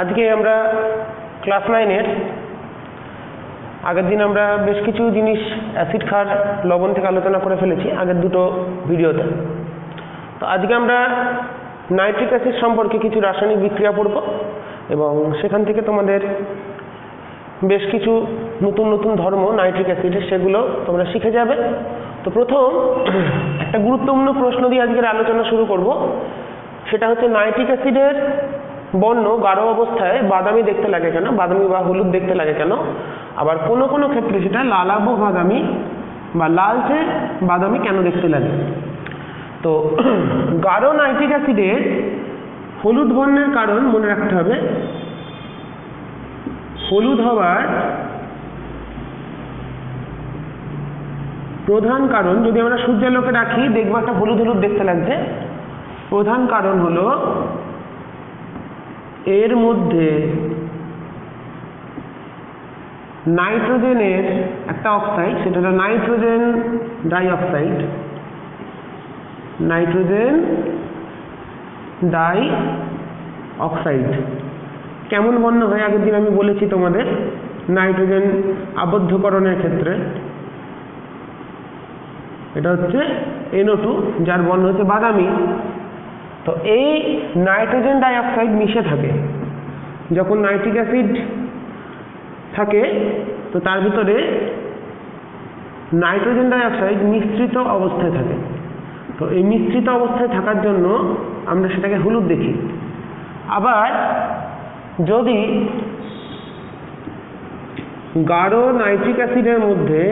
আজকে আমরা ক্লাস 9-এর আগের দিন আমরা বেশ কিছু জিনিস অ্যাসিড ক্ষার লবণ থেকে আলোচনা করে ফেলেছি আগের দুটো ভিডিওতে। তো আজকে আমরা নাইট্রিক অ্যাসিড সম্পর্কে কিছু রাসায়নিক বিক্রিয়া পড়ব এবং সেখান থেকে তোমাদের বেশ কিছু নতুন নতুন ধর্ম নাইট্রিক অ্যাসিডের সেগুলো তোমরা শিখে যাবে। তো প্রথম একটা গুরুত্বপূর্ণ প্রশ্ন দিয়ে আজকের আলোচনা শুরু করব, সেটা হচ্ছে নাইট্রিক অ্যাসিডের বর্ণ গাঢ় অবস্থায় বাদামি দেখতে লাগে কেন, বাদামি বা হলুদ দেখতে লাগে কেন, আবার কোনো কোনো ক্ষেত্রে সেটা লালাভ বাদামি বা লালচে বাদামি কেন দেখতে লাগে। তো গাঢ় নাইট্রিক অ্যাসিডের হলুদ বর্ণের কারণ মনে রাখতে হবে, হলুদ হওয়ার প্রধান কারণ, যদি আমরা সূর্যালোকে রাখি দেখবো একটা হলুদ হলুদ দেখতে লাগছে। প্রধান কারণ হলো এর মধ্যে নাইট্রোজেনের একটা অক্সাইড, সেটা হলো nitrogen dioxide, nitrogen die oxide কেমন বর্ণ হয় আগের দিন আমি বলেছি তোমাদের নাইট্রোজেন আবদ্ধকরণের ক্ষেত্রে। এটা হচ্ছে NO2, যার বর্ণ হচ্ছে বাদামি। তো এই নাইট্রোজেন ডাইঅক্সাইড মিশে থাকে যখন নাইট্রিক অ্যাসিড থাকে, তো তার ভিতরে নাইট্রোজেন ডাইঅক্সাইড মিশ্রিত অবস্থায় থাকে। তো এই মিশ্রিত অবস্থায় থাকার জন্য আমরা সেটাকে হলুদ দেখি। আবার যদি গাঢ় নাইট্রিক অ্যাসিডের মধ্যে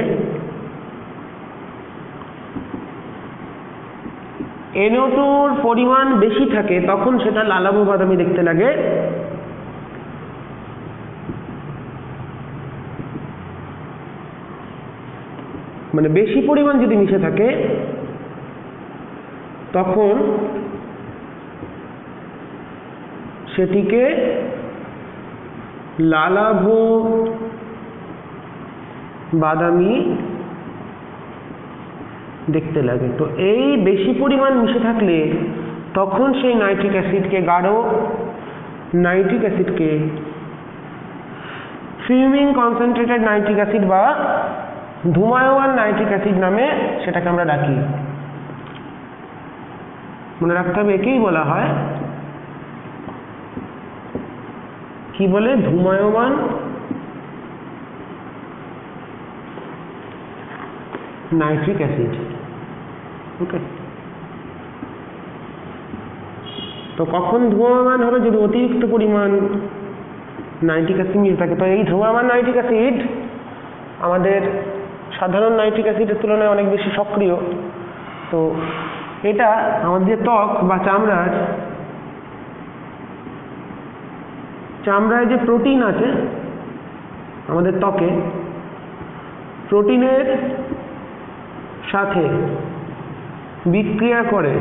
NO2-র পরিমাণ বেশি থাকে তখন সেটা লালাভ বাদামি দেখতে লাগে। মানে বেশি পরিমাণ যদি মিশে থাকে তখন সেটিকে লালাভ বাদামি দেখতে লাগে। তো এই বেশি পরিমাণ মিশে থাকলে তখন সেই নাইট্রিক অ্যাসিডকে, গাঢ় নাইট্রিক অ্যাসিডকে ফিউমিং কনসেন্ট্রেটেড নাইট্রিক অ্যাসিড বা ধূমায়মান নাইট্রিক অ্যাসিড নামে সেটাকে আমরা ডাকি। মনে রাখতে হবে একেই বলা হয় কি বলে, ধূমায়মান নাইট্রিক অ্যাসিড। ওকে, তো কখন ধূমায়মান হবে? যদি অতিরিক্ত পরিমাণ নাইট্রিক অ্যাসিড মিশে থাকে। তো এই ধূমায়মান নাইট্রিক অ্যাসিড আমাদের সাধারণ নাইট্রিক অ্যাসিডের তুলনায় অনেক বেশি সক্রিয়। তো এটা আমাদের যে ত্বক বা চামড়ায় যে প্রোটিন আছে আমাদের ত্বকে, প্রোটিনের সাথে বিক্রিয়া করে,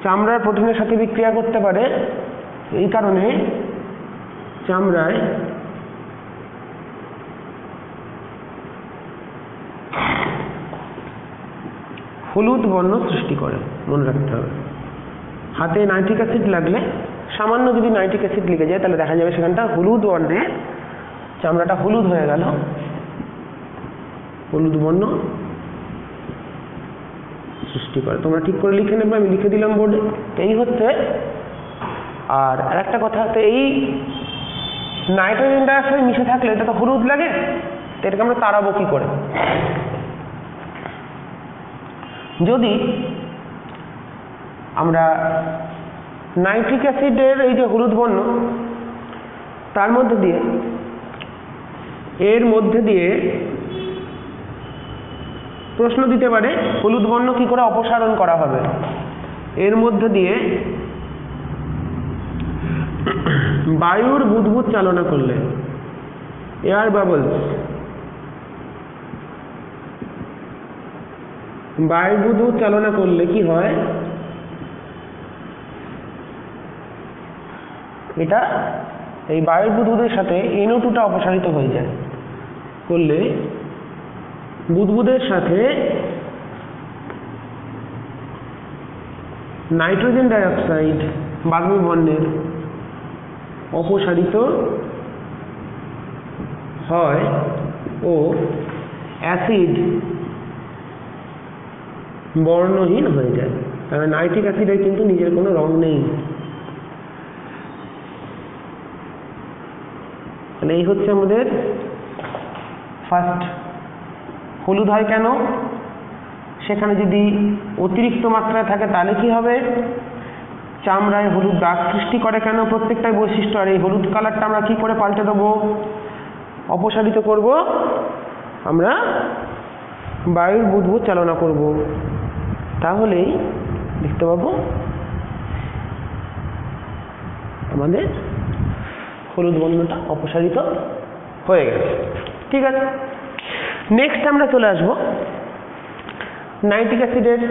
চামড়ার প্রোটিনের সাথে বিক্রিয়া করতে পারে। এই কারণে চামড়ায় হলুদ বর্ণ সৃষ্টি করে। মনে রাখতে হবে, হাতে নাইট্রিক অ্যাসিড লাগলে, সামান্য যদি নাইট্রিক অ্যাসিড লেগে যায় তাহলে দেখা যাবে সেখানটা হলুদ বর্ণে, চামড়াটা হলুদ হয়ে গেল, হলুদ বর্ণ সৃষ্টি করে। তোমরা ঠিক করে লিখে নেবে, আমি লিখে দিলাম বোর্ডে। এই হচ্ছে। আর আরেকটা কথা হচ্ছে, এই নাইট্রোজেন ডাইঅক্সাইড মিশে থাকলে এটা তো হলুদ লাগে, তো এটাকে আমরা তাড়াবো কি করে? যদি আমরা নাইট্রিক অ্যাসিডের এই যে হলুদ বর্ণ, তার মধ্যে দিয়ে, এর মধ্যে দিয়ে প্রশ্ন দিতে পারে হলুদ বর্ণ কি করে অপসারণ করা হবে। এর মধ্যে দিয়ে বায়ুর বুদবুদ চালনা করলে, এয়ার বাবলস, বায়ুর বুদবুদ চালনা করলে কি হয়, এটা এই বায়ুর বুদবুদের সাথে NO2টা অপসারিত হয়ে যায়। করলে বুদবুদের সাথে নাইট্রোজেন ডাইঅক্সাইড বাদামি বর্ণের অপসারিত হয় ও অ্যাসিড বর্ণহীন হয়ে যায়। কারণ নাইট্রিক অ্যাসিডের কিন্তু নিজের কোনো রং নেই। তাহলে এই হচ্ছে আমাদের ফার্স্ট। হলুদ হয় কেন? সেখানে যদি অতিরিক্ত মাত্রায় থাকে তাহলে কি হবে? চামড়ায় হলুদ দাগ সৃষ্টি করে কেন? প্রত্যেকটাই বৈশিষ্ট্য। আর এই হলুদ কালারটা আমরা কি করে পাল্টে দেবো? অপসারিত করব, আমরা বায়ুর বুদবুদ চালনা করব, তাহলেই দেখতে পাবো আমাদের হলুদ বর্ণটা অপসারিত হয়ে গেছে। ঠিক আছে, নেক্সট আমরা চলে আসব নাইট্রিক অ্যাসিডের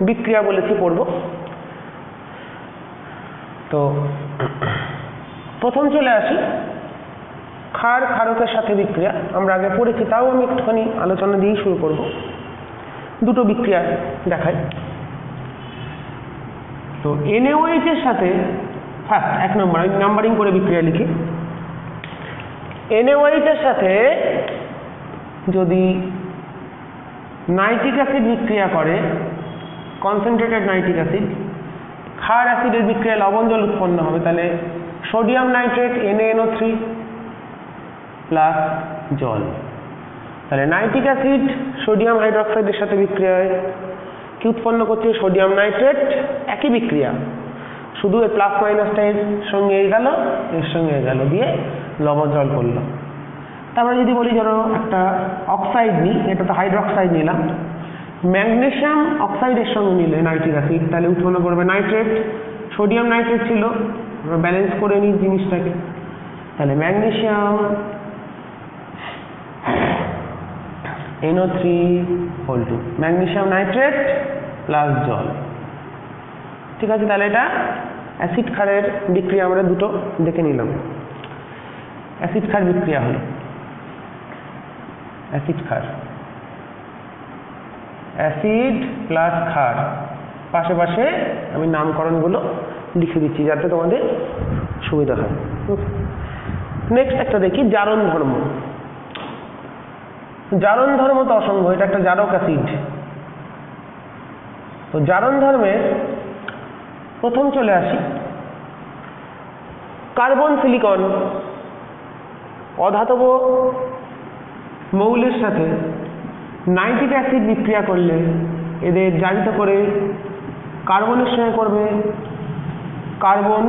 বিক্রিয়া বলেছি পড়ব। তো প্রথম চলে আসি ক্ষার ক্ষারকের সাথে বিক্রিয়া। আমরা আগে পড়েছি, তাও আমি একটুখানি আলোচনা দিয়েই শুরু করব। দুটো বিক্রিয়া দেখাই। তো NaOH এর সাথে ফার্স্ট 1 নম্বর, আমি নাম্বারিং করে বিক্রিয়া লিখি। NaOH এর সাথে যদি নাইট্রিক অ্যাসিড বিক্রিয়া করে, কনসেন্ট্রেটেড নাইট্রিক অ্যাসিড, ক্ষার অ্যাসিডের বিক্রিয়ায় লবণ জল উৎপন্ন হবে। তাহলে সোডিয়াম নাইট্রেট NaNO3 প্লাস জল। তাহলে নাইট্রিক অ্যাসিড সোডিয়াম হাইড্রোক্সাইডের সাথে বিক্রিয়ায় কি উৎপন্ন করছে? Sodium nitrate. একই বিক্রিয়া, শুধু এর প্লাস মাইনাসটা এর সঙ্গে এ গেল, এর সঙ্গে এ গেল, দিয়ে লবণ জল করলো। তারপরে যদি বলি ধরো একটা অক্সাইড নিই, এটা তো হাইড্রোক্সাইড নিলাম, ম্যাগনেসিয়াম অক্সাইডের সঙ্গে নিলে নাইট্রিক অ্যাসিড, তাহলে উৎপন্ন করবে নাইট্রেট। সোডিয়াম নাইট্রেট ছিল, আমরা ব্যালেন্স করে নিই জিনিসটাকে। তাহলে magnesium NO3 magnesium nitrate plus জল। ঠিক আছে, তাহলে এটা অ্যাসিড ক্ষারের বিক্রিয়া আমরা দুটো দেখে নিলাম। অ্যাসিড ক্ষার বিক্রিয়া হলো অ্যাসিড ক্ষার, অ্যাসিড প্লাস ক্ষার। পাশে পাশে আমি নামকরণগুলো লিখে দিচ্ছি যাতে তোমাদের সুবিধা হয়। নেক্সট একটা দেখি জারণ ধর্ম। জারণ ধর্ম তো অসংখ্য, এটা একটা জারক অ্যাসিড। তো জারণ ধর্মের প্রথম চলে আসি কার্বন সিলিকন অধাতব মৌলের সাথে নাইট্রিক অ্যাসিড বিক্রিয়া করলে এদের জারিত করে কার্বনের সঙ্গে করবে কার্বন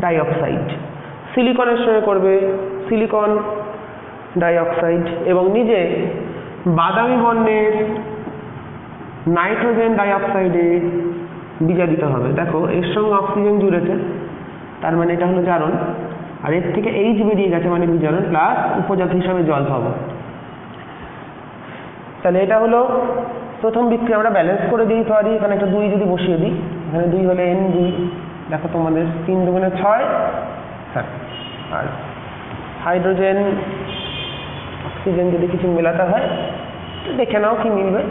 ডাইঅক্সাইড, সিলিকনের সঙ্গে করবে সিলিকন ডাইঅক্সাইড, এবং নিজে বাদামি বর্ণের নাইট্রোজেন ডাইঅক্সাইডে বিজারিত হবে। দেখো এর সঙ্গে অক্সিজেন জুড়েছে, তার মানে এটা হলো জারণ, আর এর থেকে H বেরিয়ে গেছে মানে বিজারণ, প্লাস উপজাত হিসাবে জল পাবো। তাহলে এটা হলো প্রথম বিক্রিয়া। আমরা ব্যালেন্স করে দিই পারি, এখানে একটা 2 যদি বসিয়ে দিই, এখানে 2 হলে N2, দেখো তোমাদের 3 দুগুণে 6, হ্যাঁ। আর হাইড্রোজেন অক্সিজেন যদি কিছু মেলাতে হয় তো দেখে নাও কি মিলবে।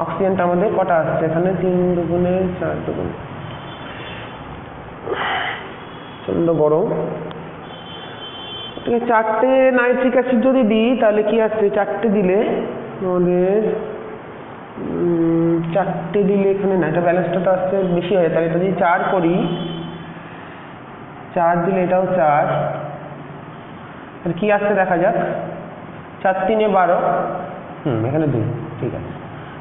অক্সিজেনটা আমাদের কটা আসছে এখানে? 3 দুগুণে 4 দুগুণে প্রচন্ড গরম। ঠিক আছে, 4টে নাইট্রিক অ্যাসিড যদি দিই তাহলে কি আসছে? 4টে দিলে আমাদের 4টে দিলে এখানে না, এটা ব্যালেন্সটা তো আসছে বেশি হয়ে, তাহলে এটা যদি 4 করি, 4 দিলে এটাও 4, আর কি আসছে দেখা যাক। 4 3 12, এখানে 2, ঠিক আছে।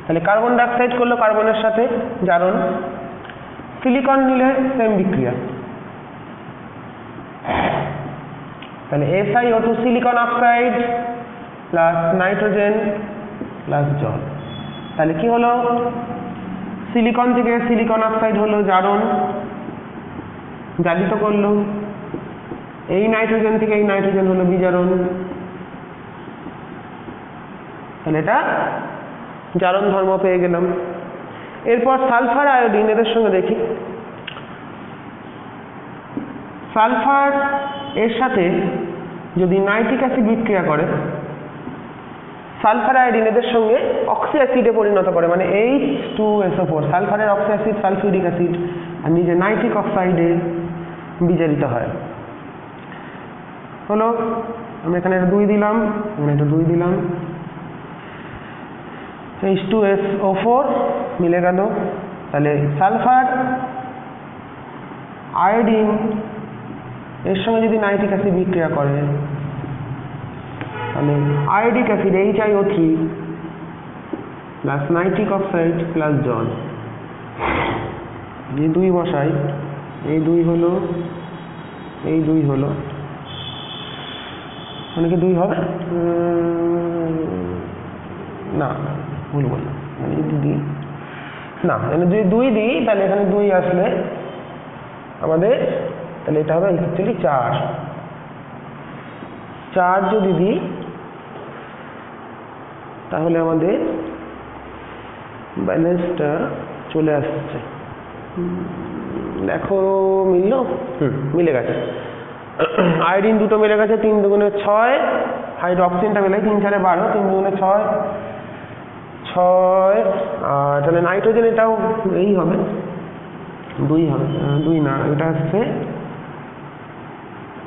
তাহলে কার্বন ডাইঅক্সাইড করলো কার্বনের সাথে জারণ, সিলিকন নিলে সেম বিক্রিয়া, তাহলে SiO2 silicon oxide plus nitrogen plus জল। তাহলে কি হলো? সিলিকন থেকে সিলিকন অক্সাইড হলো জারণ, জারিত করলো। এই নাইট্রোজেন থেকে এই নাইট্রোজেন হলো বিজারণ। তাহলে এটা জারণ ধর্ম পেয়ে গেলাম। এরপর সালফার আয়োডিন, এদের সঙ্গে দেখি। সালফার এর সাথে যদি নাইট্রিক অ্যাসিড বিক্রিয়া করে, সালফার আয়োডিন এদের সঙ্গে অক্সি অ্যাসিডে পরিণত করে, মানে H2SO4 সালফারের অক্সি অ্যাসিড সালফিউরিক অ্যাসিড আর নিজে নাইট্রিক অক্সাইডে বিজারিত হয়। হলো, আমরা এখানে একটা 2 দিলাম, এখানে একটা 2 দিলাম, H2SO4 মিলে গেল। তাহলে সালফার আয়োডিন এর সঙ্গে যদি নাইট্রিক অ্যাসিড বিক্রিয়া করে তাহলে iodic acid HiO3 plus nitric oxide plus জল, এই 2 বসাই, এই 2 হলো, এই 2 হলো, মানে কি 2 হবে না, ভুল বললাম, মানে যদি দিই না, মানে যদি 2 দিই তাহলে এখানে 2 আসলে আমাদের, তাহলে এটা হবে অ্যাকচুয়ালি 4 যদি দিই তাহলে আমাদের ব্যালেন্সটা চলে আসছে। দেখো মিললো, মিলে গেছে, আয়োডিন দুটো মিলে গেছে, 3 দুগুণে 6, হাইড্রোক্সিনটা মিলে 3 4 12, 3 দুগুণে 6, আর তাহলে নাইট্রোজেন এটাও এই হবে 2 হবে, 2 না, এটা হচ্ছে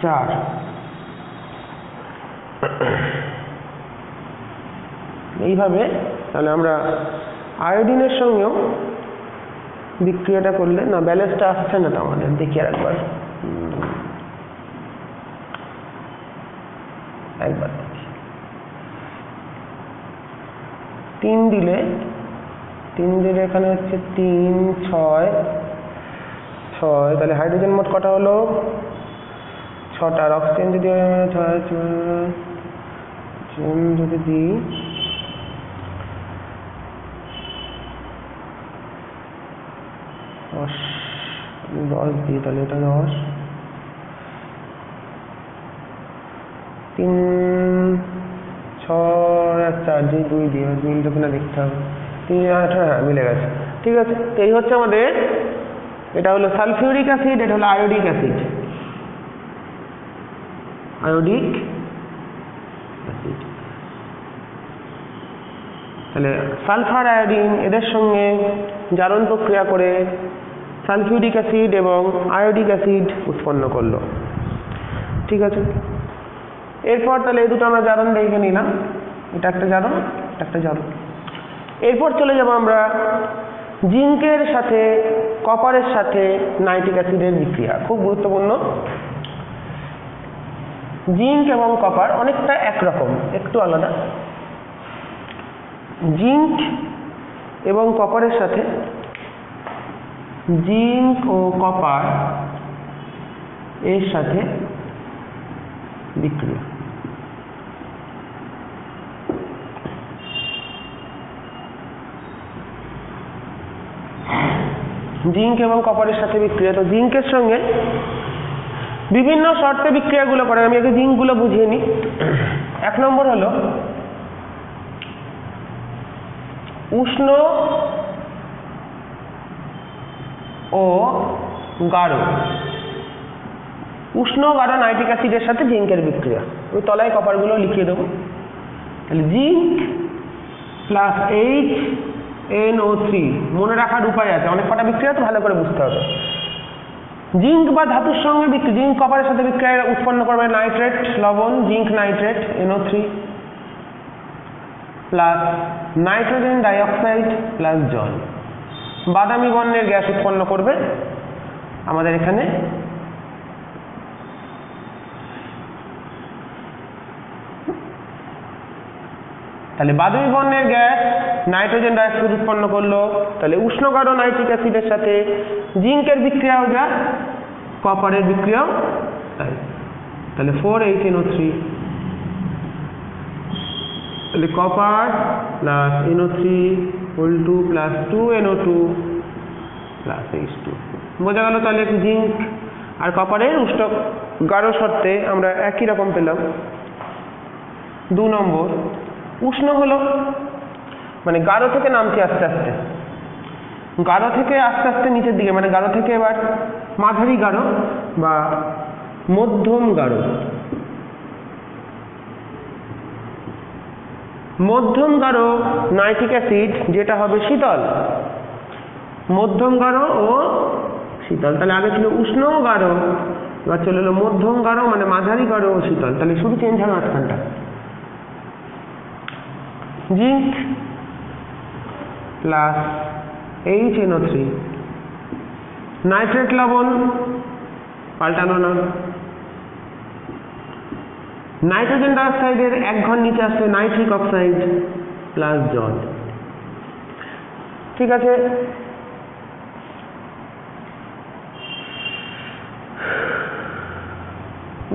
4। এইভাবে তাহলে আমরা আয়োডিনের সঙ্গেও বিক্রিয়াটা করলে, না ব্যালেন্সটা আসছে না তো আমাদের, দেখি আর একবার দেখি, 3 দিলে এখানে হচ্ছে 3 6 6, তাহলে হাইড্রোজেন মোট কটা হলো 6টা, আর অক্সিজেন যদি 6 যদি দিই দশ দিই তাহলে এটা 10, 3 6 আর 4 দিয়ে 2 দিয়ে মিলটা কিনা দেখতে হবে, 3 8, হ্যাঁ মিলে গেছে, ঠিক আছে। তো এই হচ্ছে আমাদের, এটা হলো সালফিউরিক অ্যাসিড, এটা হলো আয়োডিক অ্যাসিড, তাহলে সালফার আয়োডিন এদের সঙ্গে জারণ প্রক্রিয়া করে সালফিউরিক অ্যাসিড এবং আয়োডিক অ্যাসিড উৎপন্ন করলো, ঠিক আছে। এরপর তাহলে এই দুটো আমরা জারণ দেখে নিলাম, এটা একটা জারণ, এটা একটা জারণ। এরপর চলে যাব আমরা জিঙ্কের সাথে কপারের সাথে নাইট্রিক অ্যাসিডের বিক্রিয়া, খুব গুরুত্বপূর্ণ। জিঙ্ক এবং কপার অনেকটা একরকম, একটু আলাদা। জিঙ্ক এবং কপারের সাথে, জিঙ্ক ও কপার এর সাথে বিক্রিয়া, জিঙ্ক এবং কপারের সাথে বিক্রিয়া। তো জিঙ্কের সঙ্গে বিভিন্ন শর্তে বিক্রিয়াগুলো করে, আমি আগে জিঙ্কগুলো বুঝিয়ে নিই। 1 নম্বর হলো উষ্ণ ও গাঢ়, উষ্ণ গাঢ় নাইট্রিক অ্যাসিডের সাথে জিঙ্কের বিক্রিয়া। আমি তলায় কপারগুলো লিখিয়ে দেবো। তাহলে জিঙ্ক প্লাস HNO3, মনে রাখার উপায় আছে, অনেক কটা বিক্রিয়া তো ভালো করে বুঝতে হবে। জিঙ্ক বা ধাতুর সঙ্গে জিঙ্ক কপারের সাথে বিক্রিয়া উৎপন্ন করবে নাইট্রেট লবণ, zinc nitrate NO3 plus nitrogen dioxide plus জল, বাদামি বর্ণের গ্যাস উৎপন্ন করবে আমাদের এখানে। তাহলে বাদামি বর্ণের গ্যাস নাইট্রোজেন ডাইঅক্সাইড উৎপন্ন করলো, তাহলে উষ্ণ গাঢ় নাইট্রিক অ্যাসিডের সাথে জিঙ্কের বিক্রিয়াও যা, কপারের বিক্রিয়াও তাই। তাহলে 4HNO3, তাহলে copper plus NO3 whole 2 plus 2NO2 plus H2, বোঝা গেল। তাহলে জিঙ্ক আর কপারের উষ্ণ গাঢ় শর্তে আমরা একই রকম পেলাম। 2 নম্বর, উষ্ণ হলো মানে গাঢ় থেকে নামছে আস্তে আস্তে, গাঢ় থেকে আস্তে আস্তে নিচের দিকে, মানে গাঢ় থেকে এবার মাঝারি গাঢ় বা মধ্যম গাঢ়। মধ্যম গাঢ় নাইট্রিক অ্যাসিড যেটা হবে শীতল, মধ্যম গাঢ় ও শীতল। তাহলে আগে ছিল উষ্ণ গাঢ়, এবার চলে এলো মধ্যম গাঢ় মানে মাঝারি গাঢ় ও শীতল। তাহলে শুধু চেঞ্জ হবে মাঝখানটা। জিঙ্ক প্লাস HNO3, নাইট্রেট লবণ পাল্টানো না, নাইট্রোজেন ডাইঅক্সাইডের 1 ঘর নিচে আসলে নাইট্রিক অক্সাইড প্লাস জল। ঠিক আছে,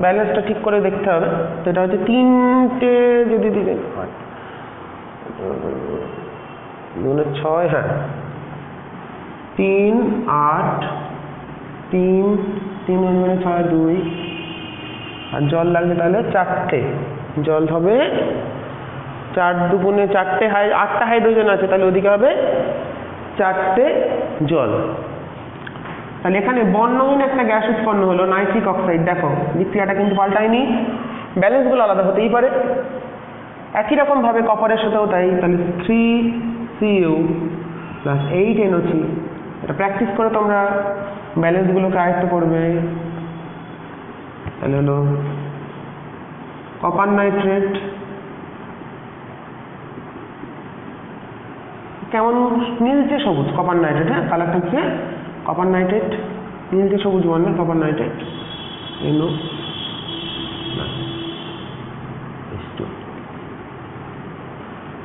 ব্যালেন্সটা ঠিক করে দেখতে হবে। তো এটা হচ্ছে 3টে যদি দিকে 6, হ্যাঁ 3 8 3 3 6 2, আর জল লাগবে তাহলে 4টে। জল হবে 4 দুগুণে 4টে, 8টা হাইড্রোজেন আছে, তাহলে ওদিকে হবে 4টে জল। তাহলে এখানে বর্ণহীন একটা গ্যাস উৎপন্ন হলো নাইট্রিক অক্সাইড। দেখো বিক্রিয়াটা কিন্তু পাল্টায়নি, ব্যালেন্সগুলো আলাদা হতেই পারে। একই রকম ভাবে কপারের সাথেও তাই। তাহলে 3Cu প্লাস 8NO3, এটা প্র্যাকটিস করে তোমরা ব্যালেন্সগুলোকে আয়ত্ত করবে। তাহলে হলো কপার নাইট্রেট, কেমন নীলচে সবুজ কপার নাইট্রেট, হ্যাঁ কালারটা হচ্ছে কপার নাইট্রেট, নীলচে সবুজ বর্ণের কপার নাইট্রেট NO।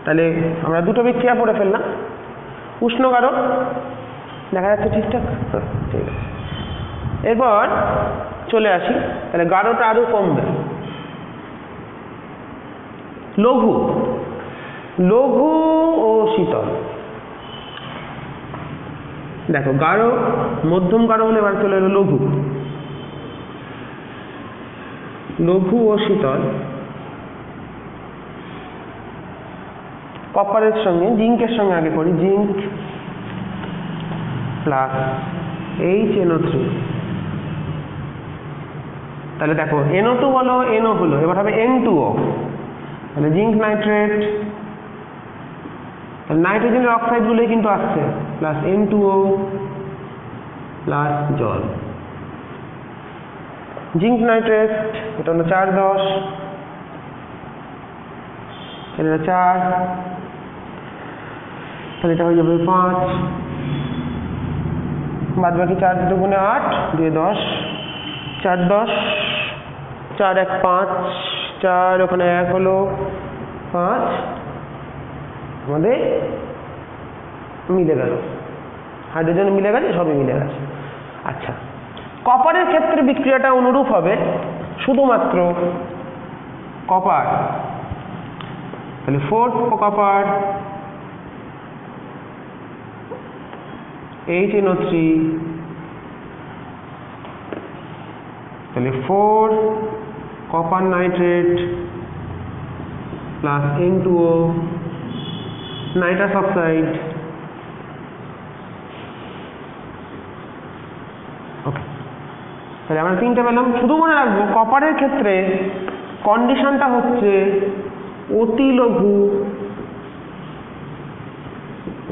তাহলে আমরা দুটো বিক্রিয়া পড়ে ফেললাম। উষ্ণ গাঢ় দেখা যাচ্ছে ঠিকঠাক, ঠিক আছে। এরপর চলে আসি, তাহলে গাঢ়টা আরো কমবে। লঘু, লঘু ও শীতল। দেখো গাঢ় মধ্যম গাঢ় হলে এবার চলে এলো লঘু, লঘু ও শীতল। কপারের সঙ্গে জিঙ্কের সঙ্গে আগে করি, জিঙ্ক প্লাস HNO3। তাহলে দেখো NO2 হলো NO হলো, এবার হবে N2O। তাহলে জিঙ্ক নাইট্রেট, তাহলে নাইট্রোজেনের অক্সাইডগুলোই কিন্তু আসছে, প্লাস N2O প্লাস জল। জিঙ্ক নাইট্রেট এটা হলো 410, এটা 4, তাহলে এটা হয়ে যাবে 5, বাদ বাকি 4 দুগুণে 8 দিয়ে 10, 4 10, 4 1 5, 4 ওখানে 1 হলো 5, আমাদের মিলে গেল, হাইড্রোজেন মিলে গেছে, সবই মিলে গেছে। আচ্ছা, কপারের ক্ষেত্রে বিক্রিয়াটা অনুরূপ হবে, শুধুমাত্র কপার, তাহলে 4 কপার HNO3, তাহলে 4 copper nitrate plus N2O nitrous oxide. Okay, তাহলে আমরা 3টে পেলাম। শুধু মনে রাখবো কপারের ক্ষেত্রে কন্ডিশনটা হচ্ছে অতি লঘু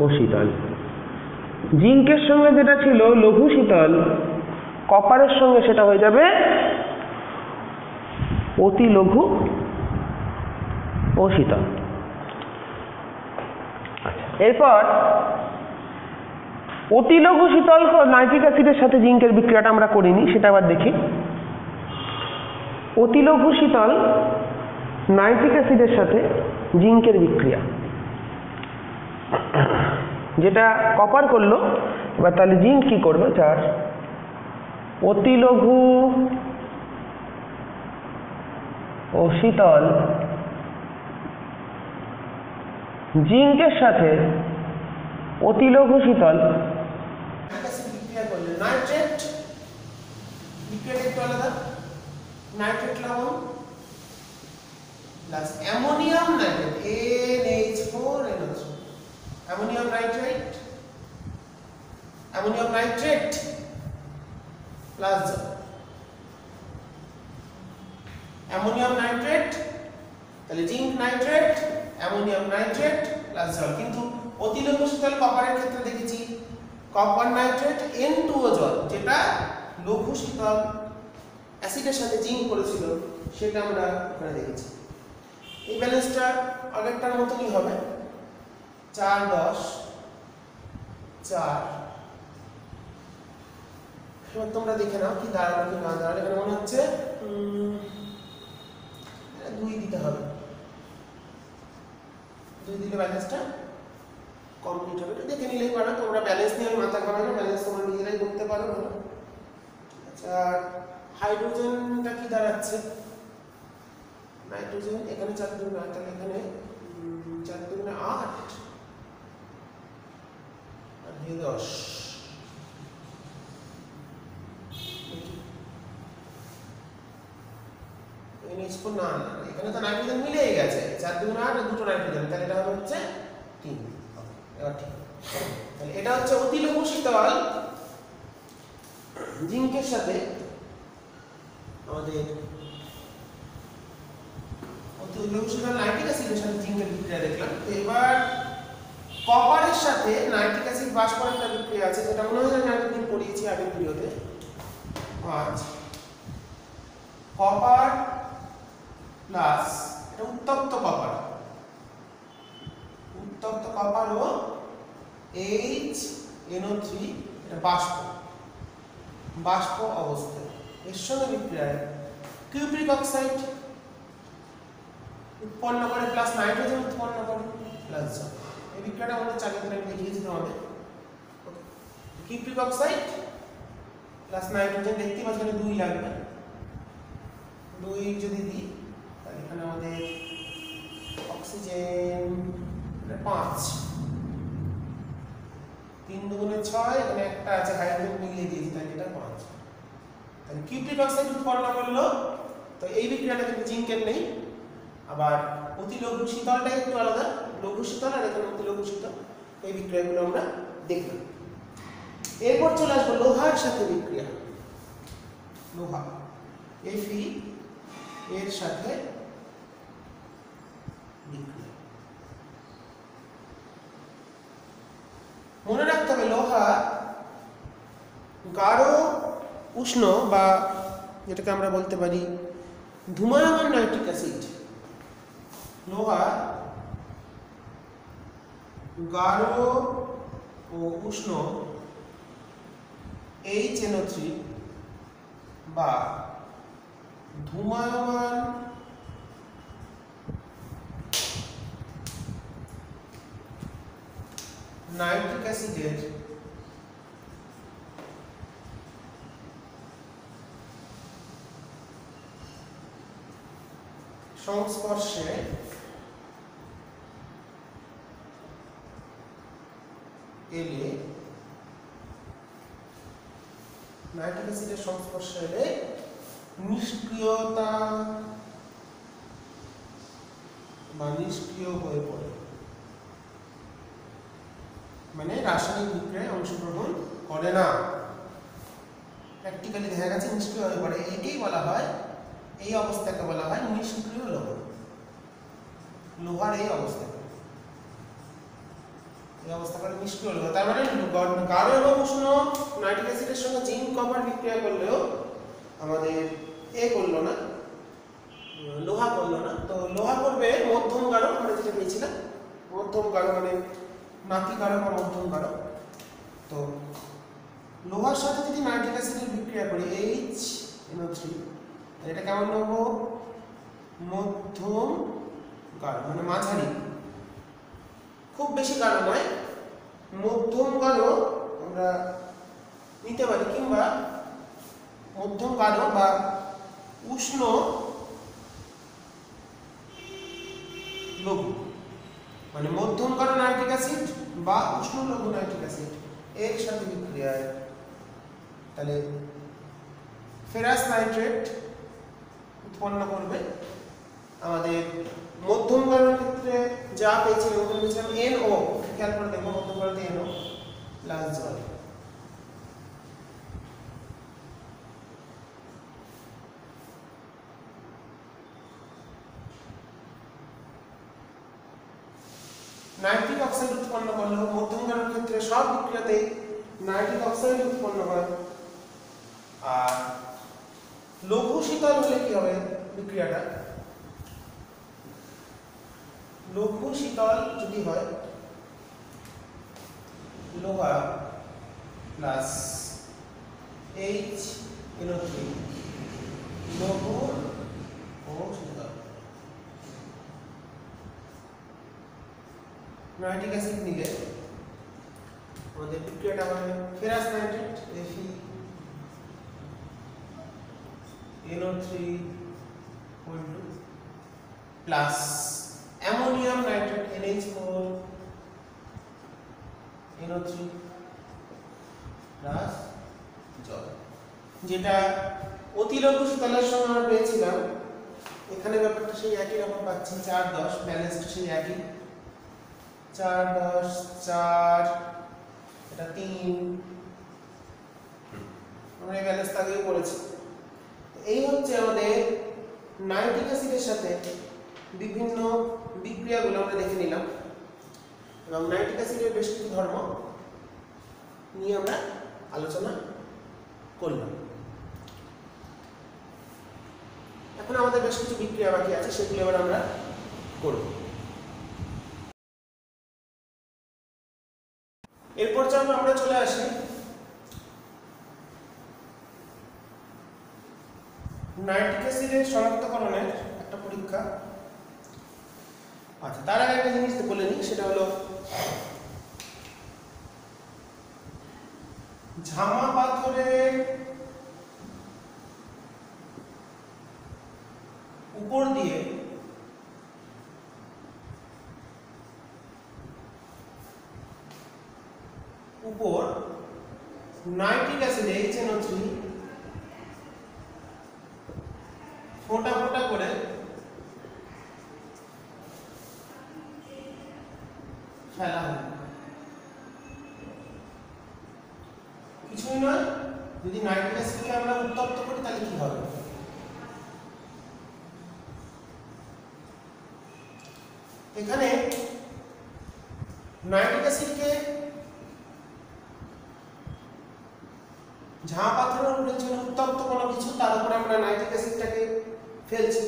ও শীতল। জিঙ্কের সঙ্গে যেটা ছিল লঘু শীতল, কপারের সঙ্গে সেটা হয়ে যাবে অতি লঘু ও শীতল। আচ্ছা, এরপর অতি লঘু শীতল নাইট্রিক অ্যাসিডের সাথে জিঙ্কের বিক্রিয়াটা আমরা করিনি, সেটা আবার দেখি। অতি লঘু শীতল নাইট্রিক অ্যাসিডের সাথে জিঙ্কের বিক্রিয়া, যেটা কপার করলো, এবার তাহলে জিঙ্ক কি করবে? 4 অতি লঘু ও শীতল জিঙ্কের সাথে অতি লঘু শীতল বিক্রিয়া করলে নাইট্রেট বিক্রিয়াটা একটু আলাদা, নাইট্রেট লবণ plus ammonium nitrate NH4NO3, ammonium nitrate, ammonium nitrate plus ammonium nitrate, তাহলে zinc nitrate ammonium nitrate plus জল। কিন্তু অতিলঘু শীতল কপারের ক্ষেত্রে দেখেছি কপার নাইট্রেট N2O জল, যেটা লঘু শীতল অ্যাসিডের সাথে জিঙ্ক করেছিল সেটা আমরা এখানে দেখেছি। এই ব্যালেন্সটা আগেরটার মতনই হবে, 4 10 4। এবার তোমরা দেখে নাও কি দাঁড়ালো কি না দাঁড়ালো। এখানে মনে হচ্ছে 2 দিতে হবে, 2 দিলে ব্যালেন্সটা কমপ্লিট হবে। দেখে নিলেই পারো তোমরা, ব্যালেন্স নিয়ে আমি মাথা ঘামাই না, ব্যালেন্স তোমরা নিজেরাই করতে পারো ভালো। আচ্ছা, হাইড্রোজেনটা কি দাঁড়াচ্ছে? নাইট্রোজেন এখানে 4 2 9, তাহলে এখানে 4 2 8 আর 10। না, এখানে তো নাইট্রোজেন মিলেই গেছে, 4 2 8 আর দুটো নাইট্রোজেন, তাহলে এটা হবে হচ্ছে 3। এবার ঠিক, তাহলে এটা হচ্ছে অতিলঘু শীতল জিঙ্কের সাথে আমাদের অতিলঘু শীতল নাইট্রিক অ্যাসিডের সাথে জিঙ্কের বিক্রিয়া দেখলাম। তো এবার কপারের সাথে নাইট্রিক অ্যাসিড বাষ্পর একটা বিক্রিয়া আছে, যেটা মনে হয় আমি একদিন পড়িয়েছি আগের ভিডিওতে। 5 কপার প্লাস এটা উত্তপ্ত কপার, উত্তপ্ত কপার ও HNO3, এটা বাষ্প অবস্থায় এর সঙ্গে বিক্রিয়ায় কিউপ্রিক অক্সাইড উৎপন্ন করে প্লাস নাইট্রোজেন উৎপন্ন করে প্লাস জল। এই বিক্রিয়াটা আমাদের চালিয়ে দিলে আমি দেখিয়েছি তোমাদের। কিউপ্রিক অক্সাইড প্লাস নাইট্রোজেন, দেখতে পাচ্ছি এখানে 2 লাগবে, 2 যদি দিই তাহলে এখানে আমাদের অক্সিজেন 5, 3 2 6, এখানে একটা আছে হাইড্রোজেন মিলিয়ে দিয়েছি তাহলে এটা 5। তাহলে কিউপ্রিক অক্সাইড উৎপন্ন করলো। তো এই বিক্রিয়াটা কিন্তু জিঙ্কের নেই। আবার অতিলঘু শীতলটা একটু আলাদা, লঘু শীতল আর এখানে অতিলঘু শীতল, এই বিক্রিয়াগুলো আমরা দেখলাম। এরপর চলে আসবো লোহার সাথে বিক্রিয়া। লোহা Fe এর সাথে বিক্রিয়া। মনে রাখতে হবে লোহা গাঢ় উষ্ণ বা যেটাকে আমরা বলতে পারি ধূমায়মান নাইট্রিক অ্যাসিড। লোহা গাঢ় ও উষ্ণ HNO3 বা ধূমায়মান নাইট্রিক অ্যাসিডের সংস্পর্শে এলে, নাইট্রিক অ্যাসিডের সংস্পর্শে এলে নিষ্ক্রিয়তা বা নিষ্ক্রিয় হয়ে পড়ে, মানে রাসায়নিক বিক্রিয়ায় অংশগ্রহণ করে না, প্র্যাকটিক্যালি দেখা গেছে নিষ্ক্রিয় হয়ে পড়ে। একেই বলা হয়, এই অবস্থাকে বলা হয় নিষ্ক্রিয় লবণ। লোহার এই অবস্থাকে, এই অবস্থাকে নিষ্ক্রিয় লবণ। তার মানে গাঢ় এবং উষ্ণ নাইট্রিক অ্যাসিডের সঙ্গে জিঙ্ক কপার বিক্রিয়া করলেও আমাদের করলো না, লোহা করলো না। তো লোহা করবে মধ্যম গাঢ়, আমরা যেটা পেয়েছিলাম মধ্যম গাঢ়, মানে নাতি গাঢ় বা মধ্যম গাঢ়। তো লোহার সাথে যদি নাইট্রিক অ্যাসিডের বিক্রিয়া করি HNO3, এটা কেমন নেব? মধ্যম গাঢ়, মানে মাঝারি, খুব বেশি গাঢ় নয়, মধ্যম গাঢ় আমরা নিতে পারি, কিংবা মধ্যম গাঢ় বা উষ্ণ লঘু, মানে মধ্যম গাঢ় নাইট্রিক অ্যাসিড বা উষ্ণ লঘু নাইট্রিক অ্যাসিড এর সাথে বিক্রিয়ায় তাহলে ফেরাস নাইট্রেট উৎপন্ন করবে। আমাদের মধ্যম গাঢ়ের ক্ষেত্রে যা পেয়েছিলাম ওখানে পেয়েছিলাম NO, খেয়াল করে দেখো মধ্যম গাঢ়তে NO প্লাস জল। নাইট্রিক অক্সাইড উৎপন্ন করলেও মধ্যমগামী ক্ষেত্রে সব বিক্রিয়াতেই নাইট্রিক অক্সাইড উৎপন্ন হয়। আর লঘু শীতল হলে কি হবে বিক্রিয়াটা? লঘু শীতল যদি হয় লোহা প্লাস HNO3 লঘু ও শীতল নাইট্রিক অ্যাসিড নিলে আমাদের বিক্রিয়াটা হবে ferrous nitrate FeNO3 plus ammonium nitrate NH4 NO3 plus জল, যেটা অতিলঘু শীতলের সময় আমরা পেয়েছিলাম। এখানে ব্যাপারটা সেই একই রকম পাচ্ছি, 4-10 ব্যালেন্সটা সেই একই, 4-10 4 এটা 3, আমরা এই ব্যালেন্সটা আগেই করেছি। এই হচ্ছে আমাদের নাইট্রিক অ্যাসিডের সাথে বিভিন্ন বিক্রিয়াগুলো আমরা দেখে নিলাম এবং নাইট্রিক অ্যাসিডের বেশ কিছু ধর্ম নিয়ে আমরা আলোচনা করলাম। এখন আমাদের বেশ কিছু বিক্রিয়া বাকি আছে, সেগুলো এবার আমরা করব। এরপর যখন আমরা চলে আসি নাইট্রিক অ্যাসিডের শনাক্তকরণের একটা পরীক্ষা। আচ্ছা, তার আগে একটা জিনিস বলে নিই, সেটা হলো ঝামা পাথরের উপর দিয়ে উপর নাইট্রিক অ্যাসিড HNO3 ফোঁটা ফোঁটা করে ফেলা হয়। কিছুই নয়, যদি নাইট্রিক অ্যাসিডকে আমরা উত্তপ্ত করি তাহলে কি হবে? এখানে নাইট্রিক অ্যাসিডকে ঝাঁ পাথরের উপরে ছিল উত্তপ্ত কোনো কিছু, তার উপরে আমরা নাইট্রিক অ্যাসিডটাকে ফেলছি,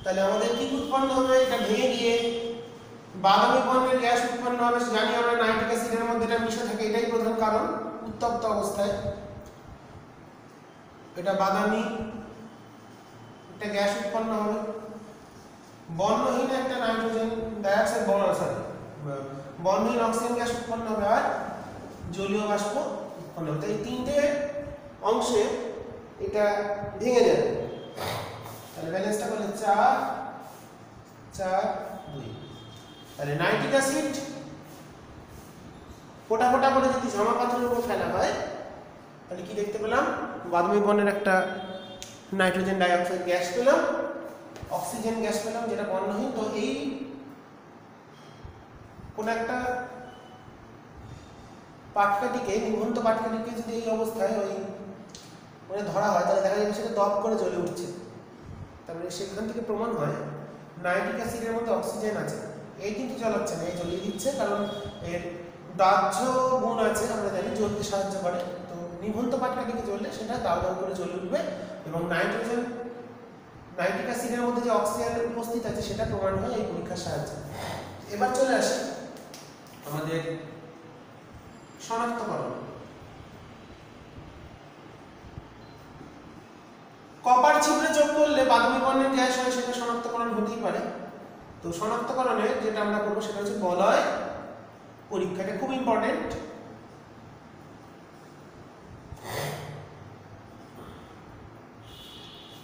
তাহলে আমাদের কি উৎপন্ন হবে? এটা ভেঙে গিয়ে বাদামি বর্ণের গ্যাস উৎপন্ন হবে। জানি আমরা নাইট্রিক অ্যাসিডের মধ্যে এটা মিশে থাকে, এটাই প্রধান কারণ। উত্তপ্ত অবস্থায় এটা বাদামি একটা গ্যাস উৎপন্ন হবে, বর্ণহীন একটা নাইট্রোজেন ডাইঅক্সাইড বর্ণহীন অক্সিজেন গ্যাস উৎপন্ন হবে আর জলীয় বাষ্প উৎপন্ন হবে। এই তিনটে অংশে এটা ভেঙে যাবে। তাহলে ব্যালেন্সটা করলে 4 4 2। তাহলে নাইট্রিক অ্যাসিড ফোঁটা ফোঁটা করে যদি ঝামা পাথরের উপর ফেলা হয় তাহলে কি দেখতে পেলাম? বাদামি বর্ণের একটা নাইট্রোজেন ডাইঅক্সাইড গ্যাস পেলাম, অক্সিজেন গ্যাস পেলাম যেটা বর্ণহীন। তো এই কোন একটা পাটকাঠিকে, নিভন্ত পাটকাঠিকে যদি এই অবস্থায় ওই মানে ধরা হয় তাহলে দেখা যাবে সেটা দপ করে জ্বলে উঠছে। তারপরে সেখান থেকে প্রমাণ হয় নাইট্রিক অ্যাসিডের মধ্যে অক্সিজেন আছে। এই কিন্তু জ্বলাচ্ছে না, এই জ্বলিয়ে দিচ্ছে, কারণ এর দাহ্য গুণ আছে, আমরা জানি জ্বলতে সাহায্য করে। তো নিভন্ত পাটকাঠিকে জ্বললে সেটা দাও দাও করে জ্বলে উঠবে এবং নাইট্রিক অ্যাসিডের মধ্যে যে অক্সিজেন উপস্থিত আছে সেটা প্রমাণ হয় এই পরীক্ষার সাহায্যে। এবার চলে আসি আমাদের শনাক্তকরণ। কপার ছিদ্রে যোগ করলে বাদামি বর্ণের গ্যাস হয়, সেটা শনাক্তকরণ হতেই পারে। তো শনাক্তকরণে যেটা আমরা করবো সেটা হচ্ছে বলয় পরীক্ষা। এটা খুব ইম্পর্টেন্ট।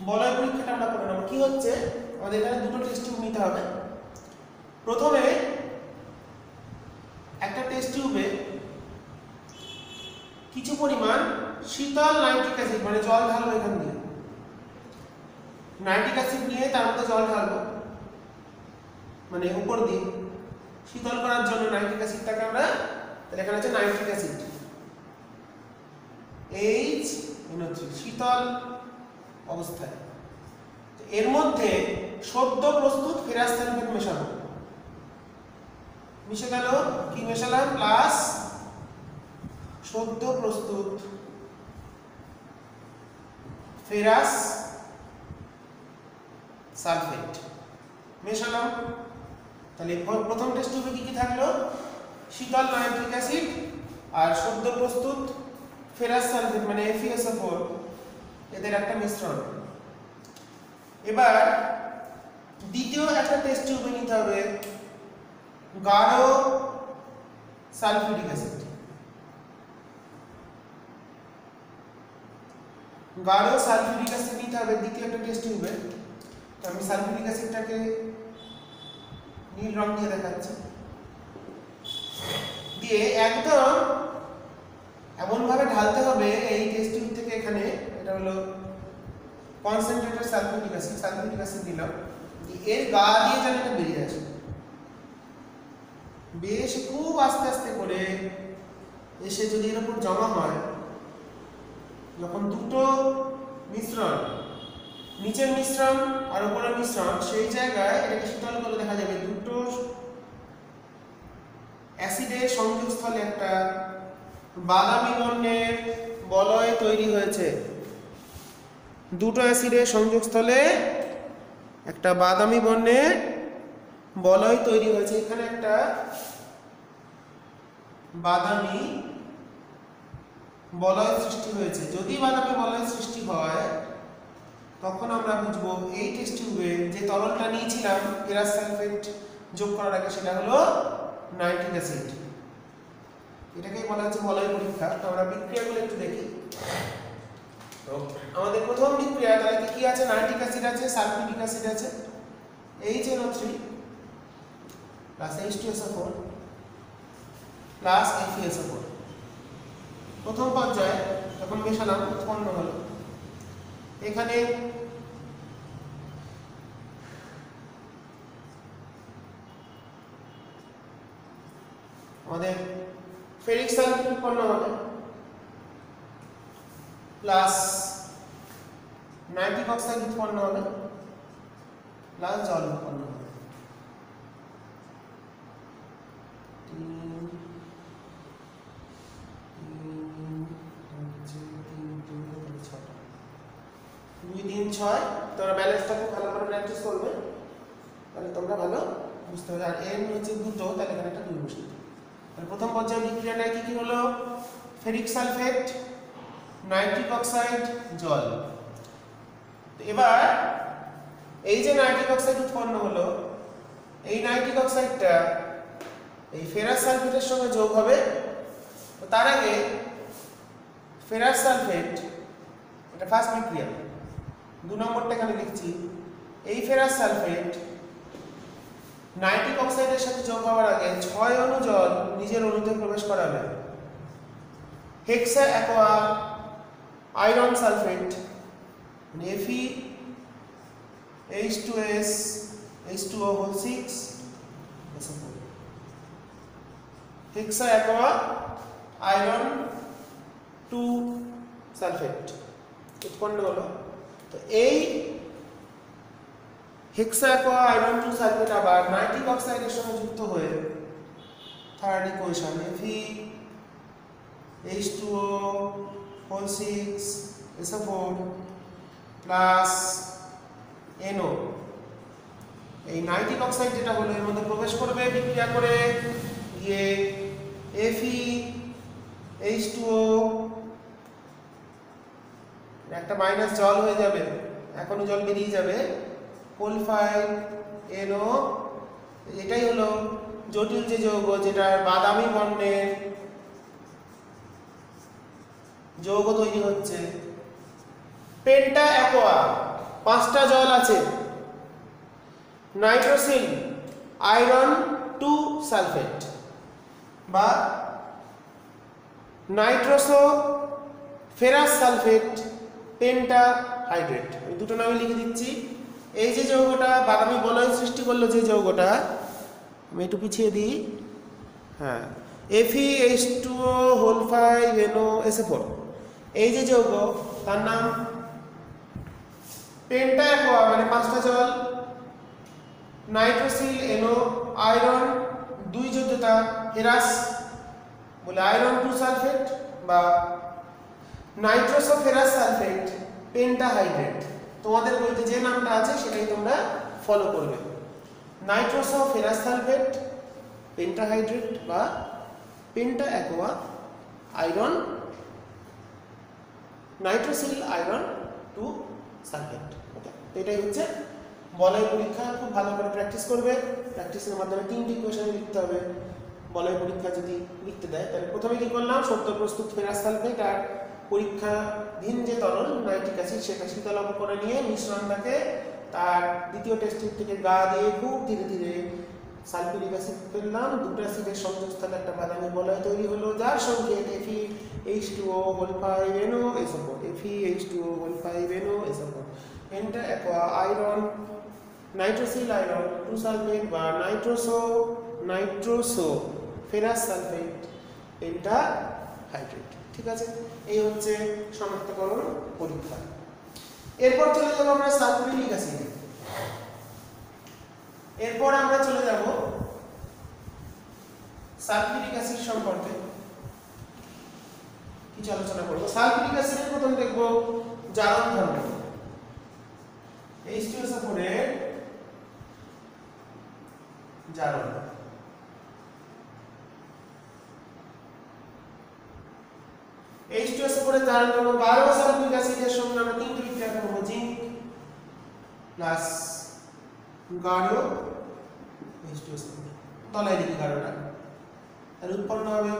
বলয় পরীক্ষাটা আমরা করে নেব। কি হচ্ছে, আমাদের এখানে দুটো টেস্ট টিউব নিতে হবে। প্রথমে একটা টেস্ট টিউবে কিছু পরিমাণ শীতল নাইট্রিক অ্যাসিড মানে জল ঢালবো। এখান দিয়ে নাইট্রিক অ্যাসিড নিয়ে তার মধ্যে জল ঢালবো, মানে উপর দিয়ে শীতল করার জন্য নাইট্রিক অ্যাসিডটাকে আমরা, তাহলে এখানে আছে নাইট্রিক অ্যাসিড HNO3 শীতল অবস্থায়। এর মধ্যে সদ্য প্রস্তুত ফেরাস সালফেট মেশাবো। মিশে গেল, কি মেশালাম, প্লাস সদ্য প্রস্তুত ফেরাস সালফেট মেশালাম। তাহলে প্রথম টেস্ট টিউবে কি কি থাকলো, শীতল নাইট্রিক অ্যাসিড আর সদ্য প্রস্তুত ফেরাস সালফেট মানে FeSO4 এদের একটা মিশ্রণ। এবার দ্বিতীয় একটা টেস্ট টিউবে নিতে হবে গাঢ় সালফিউরিক অ্যাসিড। গাঢ় সালফিউরিক অ্যাসিড নিতে হবে দ্বিতীয় একটা টেস্ট টিউবে। তো আমি সালফিউরিক অ্যাসিডটাকে নীল রং দিয়ে দেখাচ্ছি, দিয়ে একদম এমন ভাবে ঢালতে হবে এই টেস্ট টিউব থেকে এখানে, এটা হলো কনসেন্ট্রেটেড সালফিউরিক অ্যাসিড দিলাম, এর গা দিয়ে যেন এটা বেরিয়ে আসে, বেশ খুব আস্তে আস্তে করে এসে যদি এর উপর জমা হয়, যখন দুটো মিশ্রণ, নিচের মিশ্রণ আর উপরের মিশ্রণ, সেই জায়গায় এটাকে শীতল করে দেখা যাবে দুটো অ্যাসিডের সংযোগস্থলে একটা বাদামি বর্ণের বলয় তৈরি হয়েছে। দুটো অ্যাসিডের সংযোগস্থলে একটা বাদামি বর্ণের বলয় তৈরি হয়েছে। এখানে একটা বাদামি বলয় সৃষ্টি হয়েছে। যদি বাদামি বলয় সৃষ্টি হয় তখন আমরা বুঝবো এই টেস্ট টিউবে যে তরলটা নিয়েছিলাম ফেরাস সালফেট যোগ করার আগে, সেটা হলো নাইট্রিক অ্যাসিড। এটাকেই বলা হচ্ছে বলয় পরীক্ষা। তো আমরা বিক্রিয়াগুলো একটু দেখি। তো আমাদের প্রথম বিক্রিয়া তাহলে কি আছে, নাইট্রিক অ্যাসিড আছে, সালফিউরিক অ্যাসিড আছে, HNO3 plus H2SO4 plus FeSO4। প্রথম পর্যায়ে যখন মেশালাম উৎপন্ন হলো, এখানে আমাদের ফেরিক সালফেট উৎপন্ন হবে প্লাস নাইট্রিক অক্সাইড উৎপন্ন হবে প্লাস জল উৎপন্ন হবে। দুই তিন ছয়, তোমরা ব্যালেন্সটা খুব ভালো করে প্র্যাকটিস করবে, তাহলে তোমরা ভালো বুঝতে পারবে। আর এর হচ্ছে দুটো, তাহলে এখানে একটা 2 বসিয়ে দিই। তাহলে প্রথম পর্যায়ে বিক্রিয়াটা কি কি হলো, ফেরিক সালফেট, নাইট্রিক অক্সাইড, জল। এবার এই যে নাইট্রিক অক্সাইড উৎপন্ন হলো, এই নাইট্রিক অক্সাইডটা এই ফেরাস সালফেটের সঙ্গে যোগ হবে। তার আগে ফেরাস সালফেট, এটা ফার্স্ট বিক্রিয়া, 2 নম্বরটা এখানে লিখছি। এই ফেরাস সালফেট নাইট্রিক অক্সাইডের সাথে যোগ হওয়ার আগে 6 অণু জল নিজের অণুতে প্রবেশ করাবে। হেক্সা অ্যাকোয়া আয়রন সালফেট মানে Fe H2S H2O6 হেক্সা অ্যাকোয়া আয়রন 2 সালফেট উৎপন্ন হলো। তো এই হেক্সা অ্যাকোয়া আয়রন 2 সালফেট আবার নাইট্রিক অক্সাইডের সঙ্গে যুক্ত হয়ে third equation Fe H2O6 SO4 plus NO, এই নাইট্রিক অক্সাইড যেটা হলো এর মধ্যে প্রবেশ করবে বিক্রিয়া করে, গিয়ে Fe H2O একটা মাইনাস জল হয়ে যাবে, এখনো জল বেরিয়ে যাবে, কোলফাইড NO। এটাই হলো জটিল যে যৌগ, যেটা বাদামি বর্ণের যৌগ তৈরি হচ্ছে। পেন্টা অ্যাকোয়া 5টা জল আছে, নাইট্রোসিল আয়রন 2 সালফেট বা nitroso ferrous sulphate penta hydrate, আমি দুটো নামে লিখে দিচ্ছি। এই যে যৌগটা বাদামি বলয় সৃষ্টি করলো, যে যৌগটা আমি একটু পিছিয়ে দিই, হ্যাঁ, Fe H2O whole 5 NO SO4, এই যে যৌগ তার নাম পেন্টা অ্যাকোয়া মানে 5টা জল, নাইট্রোসিল NO আয়রন দুই যোজ্যতা হেরাস বলে আয়রন 2 সালফেট বা নাইট্রোসো ফেরাস সালফেট পেন্টাহাইড্রেট। তোমাদের বইতে যে নামটা আছে সেটাই তোমরা ফলো করবে। নাইট্রোসো ফেরাস সালফেট পেন্টাহাইড্রেট বা penta aqua iron nitrosyl iron 2 sulphate. Okay, এটাই হচ্ছে বলয় পরীক্ষা। খুব ভালো করে প্র্যাকটিস করবে। প্র্যাকটিসের মাধ্যমে 3টি কোশ্চেন লিখতে হবে। বলয় পরীক্ষা যদি লিখতে দেয় তাহলে প্রথমে কি করলাম, সদ্য প্রস্তুত ফেরাস সালফেট আর পরীক্ষাধীন যে তরল নাইট্রিক অ্যাসিড সেটা শীতলক করে নিয়ে মিশ্রণটাকে তার দ্বিতীয় টেস্ট টিউব থেকে গা দিয়ে খুব ধীরে ধীরে সালফিউরিক অ্যাসিড ফেললাম। দুটো অ্যাসিডের সংযোগস্থলে একটা বাদামি বলয় তৈরি হলো, যার সংকেত FeH2O5NO FeH2O5NO penta aqua iron nitrosyl iron 2 sulphate বা নাইট্রোসো ফেরাস সালফেট পেন্টাহাইড্রেট। ঠিক আছে, এই হচ্ছে শনাক্তকরণ পরীক্ষা। এরপর চলে যাব আমরা সালফিউরিক অ্যাসিডে। এরপর আমরা চলে যাব সালফিউরিক অ্যাসিড সম্পর্কে কিছু আলোচনা করব। সালফিউরিক অ্যাসিডের প্রথম দেখব জারণ ধর্ম। H2SO4 এর জারণ। H2SO4 এর জারণ ধর্ম গাঢ় সালফিউরিক অ্যাসিডের সঙ্গে আমরা 3টি বিক্রিয়া করব, জিঙ্ক প্লাস গাঢ় H2SO4 তলায় লিখি গাঢ়টা, আর উৎপন্ন হবে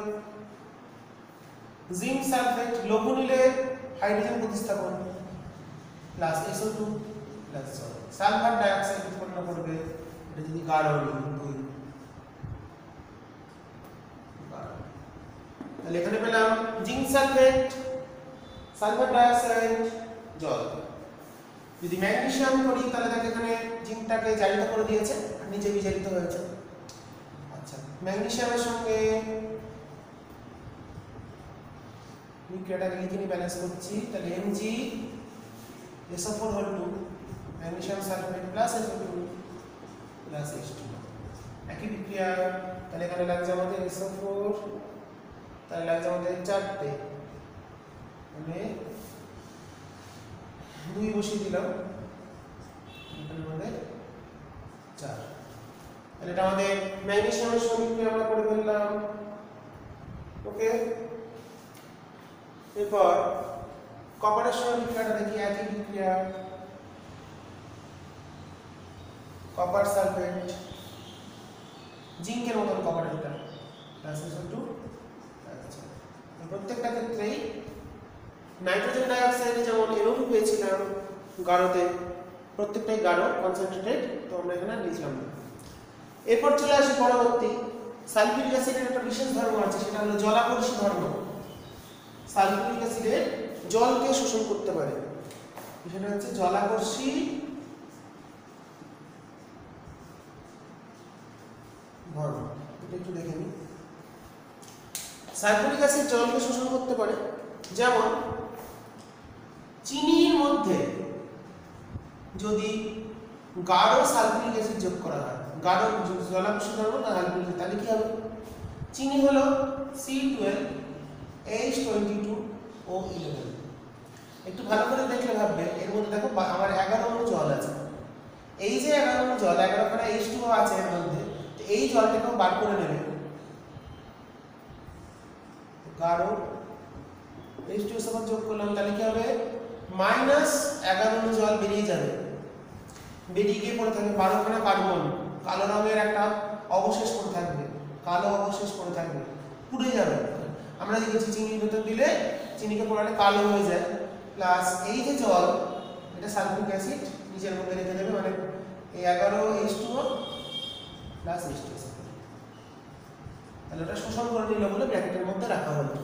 জিঙ্ক সালফেট লঘু নিলে হাইড্রোজেন প্রতিস্থাপন plus SO2 plus sulphur die oxide উৎপন্ন করবে। এটা যদি গাঢ় লিখি তাহলে এখানে পেলাম zinc sulphate sulphur die oxide জল। যদি ম্যাগনেসিয়াম করি তাহলে দেখো এখানে জিঙ্কটাকে জারিত করে দিয়েছে আর নিচে বিজারিত হয়েছে। আচ্ছা, ম্যাগনেসিয়ামের সঙ্গে বিক্রিয়াটাকে লিখে নিয়ে ব্যালেন্স করছি, তাহলে MgSO4 হল 2 magnesium sulphate plus SO2 plus H2 একই বিক্রিয়া। তাহলে এখানে লাগছে আমাদের SO4, তাহলে লাগছে আমাদের 4টে, মানে 2 বসিয়ে দিলাম, এখানে আমাদের 4। তাহলে এটা আমাদের ম্যাগনেসিয়ামের সঙ্গে বিক্রিয়া আমরা করে ফেললাম। ওকে, এরপর কপারের সঙ্গে বিক্রিয়াটা দেখি, একই বিক্রিয়া, কপার সালফেট জিঙ্কের মতন কপারের এটা প্লাস SO2। আচ্ছা, প্রত্যেকটা ক্ষেত্রেই নাইট্রোজেন ডাই অক্সাইডে যেমন NO2 পেয়েছিলাম গাঢ়তে, প্রত্যেকটাই গাঢ় কনসেন্ট্রেটেড, তো আমরা এখানে লিখলাম না। এরপর চলে আসি পরবর্তী সালফিউরিক অ্যাসিডের একটা বিশেষ ধর্ম আছে, সেটা হলো জলাকর্ষী ধর্ম। সালফিউরিক অ্যাসিডের জলকে শোষণ করতে পারে, সেটা হচ্ছে জলাকর্ষী ধর্ম। এটা একটু দেখে নিই। সালফিউরিক অ্যাসিড জলকে শোষণ করতে পারে, যেমন চিনির মধ্যে যদি গাঢ় সালফিউরিক অ্যাসিড যোগ করা হয়, গাঢ় জলাকর্ষী ধর্ম না সালফিউরিক, তাহলে কি হবে? চিনি হলো C12H22O11। একটু ভালো করে দেখলে ভাববে, এর মধ্যে দেখো আমার 11 অণু জল আছে। এই যে 11 অণু জল, 11 খানা H2O আছে এর মধ্যে, তো এই জলটাকেও বার করে নেবে, গাঢ় H2SO4 যোগ করলাম, তাহলে কি হবে? -11 অণু জল বেরিয়ে যাবে, বেরিয়ে গিয়ে পড়ে থাকবে 12 খানা কার্বন, কালো রঙের একটা অবশেষ পড়ে থাকবে, কালো অবশেষ পড়ে থাকবে, পুড়ে যাবে। আমরা দেখেছি চিনির ভেতর দিলে চিনিকে পোড়ালে কালো হয়ে যায়, প্লাস এই যে জল, এটা সালফিউরিক অ্যাসিড নিচের মধ্যে রেখে দেবে, মানে এই 11H2O প্লাস H2SO4, তাহলে ওটা শোষণ করে নিল বলে ব্র্যাকেটের মধ্যে রাখা হলো।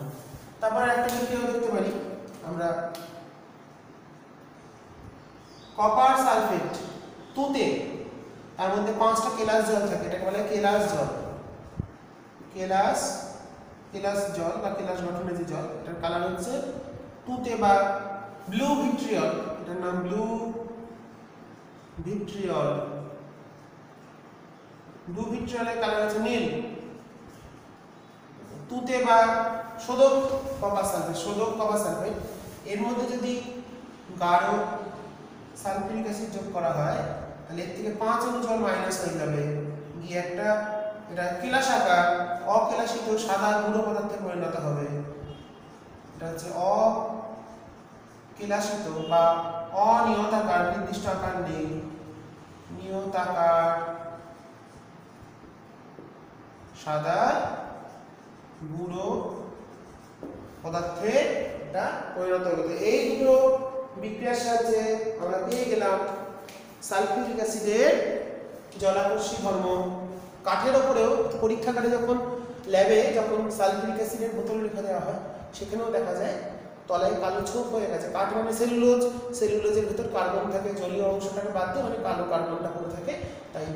তারপর একটা বিক্রিয়া দেখতে পারি আমরা, কপার সালফেট তুতে, তার মধ্যে 5টা কেলাস জল থাকে, এটাকে বলে কেলাস জল। কেলাস জল বা কেলাস গঠনের যে জল, এটার কালার হচ্ছে তুতে বা ব্লু ভিট্রিয়ল, এটার নাম ব্লু ভিট্রিয়ল। ব্লু ভিট্রিয়লের কালার হচ্ছে নীল। তুতে বা শোধক কপার সালফেট এর মধ্যে যদি গাঢ় সালফিউরিক অ্যাসিড যোগ করা হয় তাহলে এর থেকে 5 অণু জল মাইনাস হয়ে যাবে, গিয়ে একটা এটা কেলাসাকার অকেলাসিত সাদা গুঁড়ো পদার্থে পরিণত হবে। এটা হচ্ছে অকেলাসিত বা অনিয়তাকার, নির্দিষ্ট আকার নেই, নিয়তাকার সাদা গুঁড়ো পদার্থে এটা পরিণত হবে। এই দুটো বিক্রিয়ার সাহায্যে আমরা পেয়ে গেলাম সালফিউরিক অ্যাসিডের জলাকর্ষী ধর্ম। কাঠের ওপরেও পরীক্ষাগারে যখন ল্যাবে যখন সালফিউরিক অ্যাসিডের বোতল রেখে দেওয়া হয় সেখানেও দেখা যায় তলায় কালো ছোপ হয়ে গেছে। কাঠ মানে সেলুলোজের ভিতর কার্বন থাকে, জলীয় অংশটাকে বাদ দিয়ে মানে কালো কার্বনটা পড়ে থাকে। তাই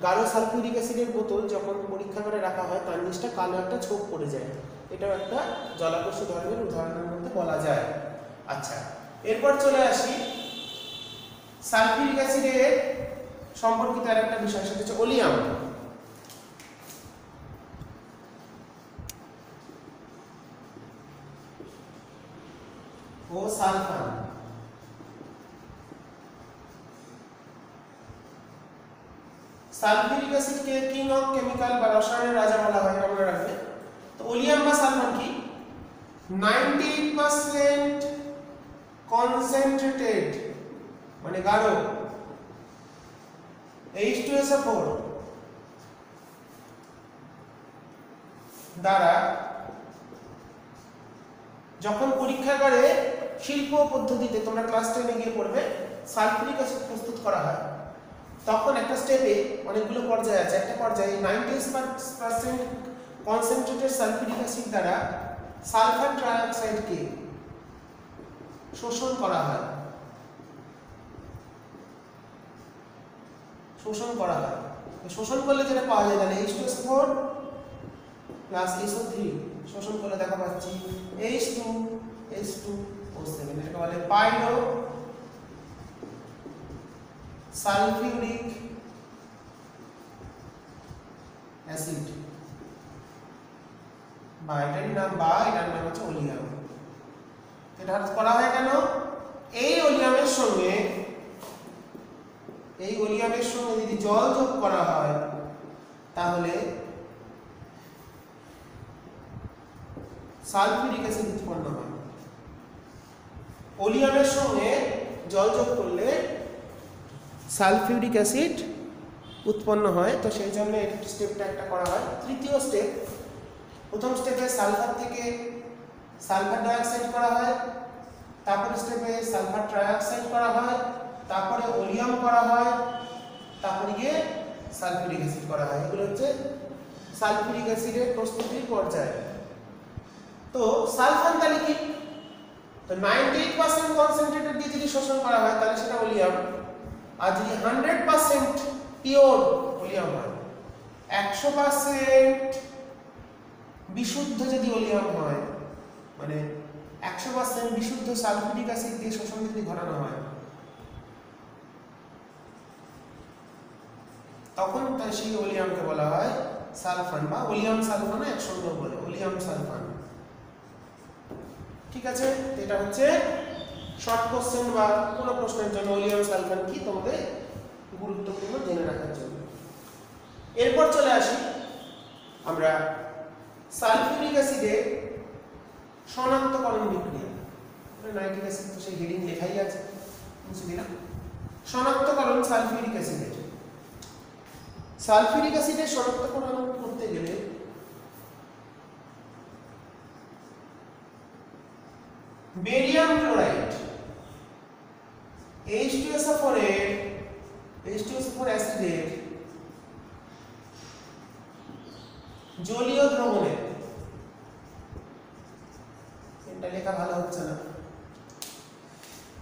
গাঢ় সালফিউরিক অ্যাসিডের বোতল যখন পরীক্ষাগারে রাখা হয় তার নিচটা কালো একটা ছোপ পড়ে যায়। এটাও একটা জলাকর্ষী ধর্মের উদাহরণের মধ্যে বলা যায়। আচ্ছা, এরপর চলে আসি সালফিউরিক অ্যাসিডের সম্পর্কিত আরেকটা বিষয়, সেটা হচ্ছে ওলিয়াম। ও সালফান। সালফিউরিক অ্যাসিডকে কিং অফ কেমিক্যাল বা রসায়নের রাজা বলা হয়, এটা মনে রাখবে। তো ওলিয়াম বা সালফান কি? 90% কনসেন্ট্রেটেড মানে গাঢ় H2SO4 দ্বারা যখন পরীক্ষাগারে শিল্প পদ্ধতিতে, তোমরা ক্লাস 10 গিয়ে পড়বে, সালফিউরিক অ্যাসিড প্রস্তুত করা হয়, তখন একটা স্টেপে অনেকগুলো পর্যায় আছে। একটা পর্যায়ে 90% কনসেন্ট্রেটেড সালফিউরিক অ্যাসিড দ্বারা সালফার ট্রাইঅক্সাইডকে শোষণ করা হয়। শোষণ করলে যেটা পাওয়া যায় তাহলে H2SO4 প্লাস SO3 শোষণ করলে দেখা পাচ্ছি H2SO7, এটাকে বলে পাইরো সালফিউরিক অ্যাসিড, বা এটার নাম হচ্ছে ওলিয়াম। এটা করা হয় কেন? এই ওলিয়ামের সঙ্গে যদি জল যোগ করা হয় তাহলে সালফিউরিক অ্যাসিড উৎপন্ন হয়। ওলিয়ামের সঙ্গে জল যোগ করলে সালফিউরিক অ্যাসিড উৎপন্ন হয়। তো সেই জন্য এই স্টেপটা একটা করা হয়। তৃতীয় স্টেপ, প্রথম স্টেপে সালফার থেকে সালফার ডাইঅক্সাইড করা হয়, তারপর স্টেপে সালফার ট্রাইঅক্সাইড করা হয়, তারপরে ওলিয়াম করা হয়, তারপরে গিয়ে সালফিউরিক অ্যাসিড করা হয়। এগুলো হচ্ছে সালফিউরিক অ্যাসিডের প্রস্তুতির পর্যায়। তো সালফান তাহলে কি? তো 98% কনসেন্ট্রেটেড দিয়ে যদি শোষণ করা হয় তাহলে সেটা ওলিয়াম। আর যদি 100% পিওর ওলিয়াম হয়, 100% বিশুদ্ধ যদি ওলিয়াম হয়, মানে 100% বিশুদ্ধ সালফিউরিক অ্যাসিড দিয়ে শোষণ যদি ঘটানো হয়, তখন তাই সেই ওলিয়ামকে বলা হয় সালফান বা ওলিয়াম সালফান একসঙ্গে বলে, ওলিয়াম সালফান। ঠিক আছে, এটা হচ্ছে শর্ট কোশ্চেন বা কোনো প্রশ্নের জন্য ওলিয়াম সালফান কি তোমাদের গুরুত্বপূর্ণ জেনে রাখার জন্য। এরপর চলে আসি আমরা সালফিউরিক অ্যাসিডের শনাক্তকরণ বিক্রিয়া। নাইট্রিক অ্যাসিড তো সেই হেডিং লেখাই আছে, বুঝে দিলাম। শনাক্তকরণ সালফিউরিক অ্যাসিডের। সালফিউরিক অ্যাসিডের শনাক্তকরণ করতে গেলে বেরিয়াম ক্লোরাইড H2SO4 অ্যাসিডের জলীয় দ্রবণে, এটা লেখা ভালো হচ্ছে না,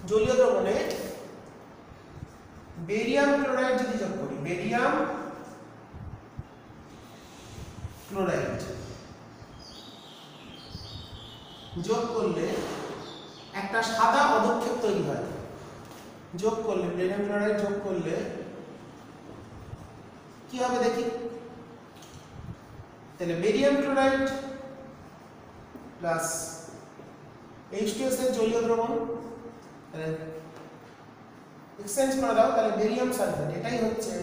জলীয় দ্রবণে বেরিয়াম ক্লোরাইড যদি যোগ করি, বেরিয়াম ক্লোরাইড যোগ করলে একটা সাদা পদক্ষেপ তৈরি হয়। যোগ করলে বেরিয়াম ক্লোরাইড যোগ করলে কি হবে দেখি। তাহলে বেরিয়াম ক্লোরাইড প্লাস H2S এর জলীয় দ্রবণ, এক্সচেঞ্জ করে দাও তাহলে বেরিয়াম সালফেট, এটাই হচ্ছে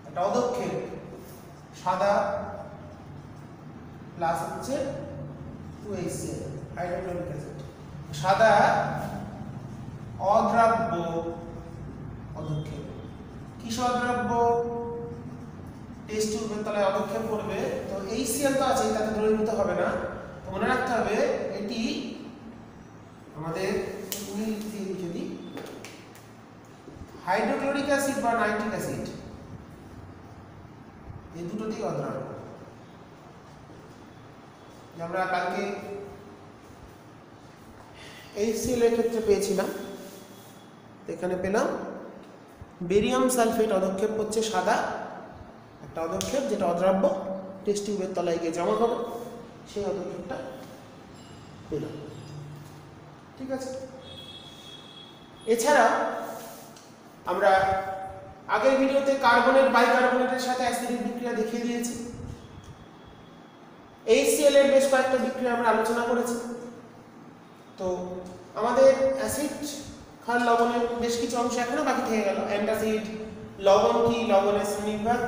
একটা অদক্ষেপ সাদা প্লাস হচ্ছে 2HCl হাইড্রোক্লোরিক অ্যাসিড, সাদা অদ্রাব্য অদক্ষেপ। কিস অদ্রাব্য? টেস্ট টিউবের তলায় অদক্ষেপ করবে, তো HCl তো আছে, তাতে দ্রবীভূত হবে না। তো মনে রাখতে হবে এটি আমাদের লিখে দিই হাইড্রোক্লোরিক অ্যাসিড বা নাইট্রিক অ্যাসিড, এই দুটোতেই অদ্রাব্য। আমরা কালকে HCl এর ক্ষেত্রে পেয়েছিলাম, এখানে পেলাম বেরিয়াম সালফেট অদক্ষেপ হচ্ছে সাদা একটা অদক্ষেপ যেটা অদ্রাব্য, টেস্ট টিউবের তলায় গিয়ে জমা হবে, সেই অদক্ষেপটা পেলাম। ঠিক আছে, এছাড়া আমরা আগের ভিডিওতে কার্বনের বাইকার্বনেটের সাথে অ্যাসিডিক বিক্রিয়া দেখিয়ে দিয়েছি। HCl এর বেশ কয়েকটা বিক্রিয়া আমরা আলোচনা করেছি। তো আমাদের অ্যাসিড ক্ষার লবণের বেশ কিছু অংশ এখনো বাকি থেকে গেল। অ্যান্টাসিড, লবণ কি, লবণের শ্রেণীবিভাগ,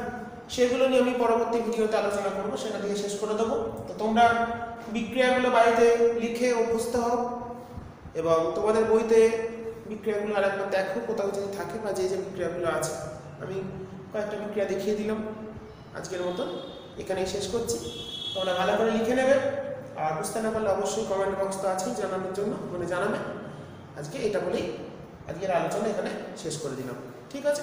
সেগুলো নিয়ে আমি পরবর্তী ভিডিওতে আলোচনা করব, সেটা দিয়ে শেষ করে দেবো। তো তোমরা বিক্রিয়াগুলো বাড়িতে লিখে অভ্যস্ত হও এবং তোমাদের বইতে বিক্রিয়াগুলো আরেকবার দেখো কোথাও যদি থাকে, বা যে যে বিক্রিয়াগুলো আছে। আমি কয়েকটা বিক্রিয়া দেখিয়ে দিলাম আজকের মতন, এখানেই শেষ করছি। তোমরা ভালো করে লিখে নেবে, আর বুঝতে না পারলে অবশ্যই কমেন্ট বক্স তো আছেই জানানোর জন্য, জানাবে। আজকে এটা বলেই আজকের আলোচনা এখানে শেষ করে দিলাম। ঠিক আছে।